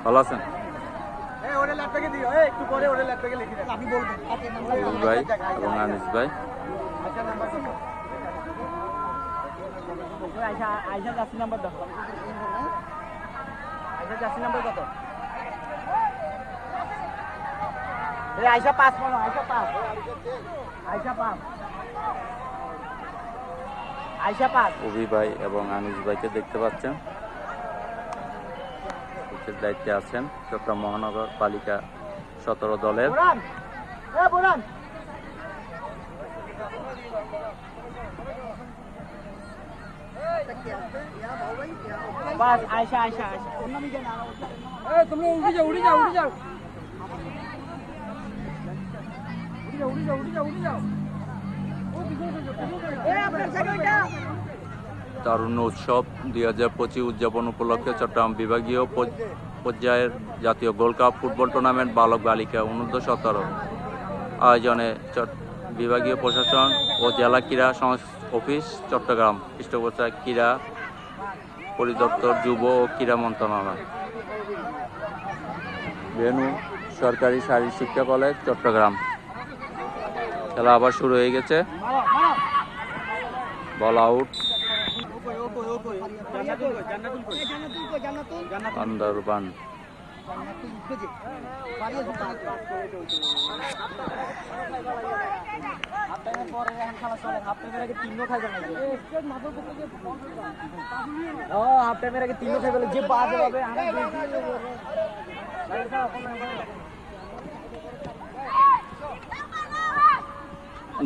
ভালো আছেন? ভাই এবং আনিস ভাই। অভি ভাই এবং আনিস ভাইকে দেখতে পাচ্ছেন, দায়িত্বে আছেন চট্টগ্রাম মহানগর পালিকা 17 দলের। তারুণ্য উৎসব 2025 উদযাপন উপলক্ষে চট্টগ্রাম বিভাগীয় পর্যায়ের জাতীয় গোল্ড কাপ ফুটবল টুর্নামেন্ট বালক বালিকা অনূর্ধ্ব-17 আয়োজনে বিভাগীয় প্রশাসন ও জেলা ক্রীড়া অফিস চট্টগ্রাম, পৃষ্ঠপোষক ক্রীড়া পরিদপ্তর, যুব ও ক্রীড়া মন্ত্রণালয়। ভেন্যু সরকারি শারীরিক শিক্ষা কলেজ চট্টগ্রাম। খেলা আবার শুরু হয়ে গেছে। Ball out. বান্দরবান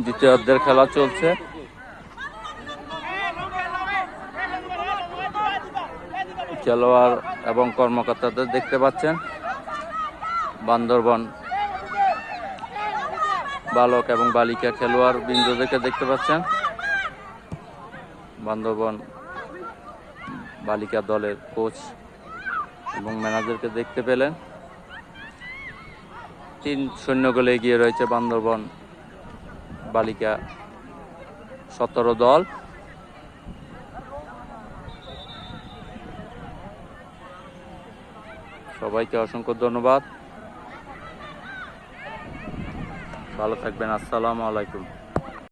দ্বিতীয় অর্ধের খেলা চলছে। খেলোয়াড় এবং কর্মকর্তাদের দেখতে পাচ্ছেন। বান্দরবান বালক এবং বালিকা খেলোয়াড় বৃন্দদেরকে দেখতে পাচ্ছেন। বান্দরবান বালিকা দলের কোচ এবং ম্যানেজারকে দেখতে পেলেন। 3-0 গোলে এগিয়ে রয়েছে বান্দরবান বালিকা 17 দল। সবাইকে অসংখ্য ধন্যবাদ। ভালো থাকবেন। আসসালামু আলাইকুম।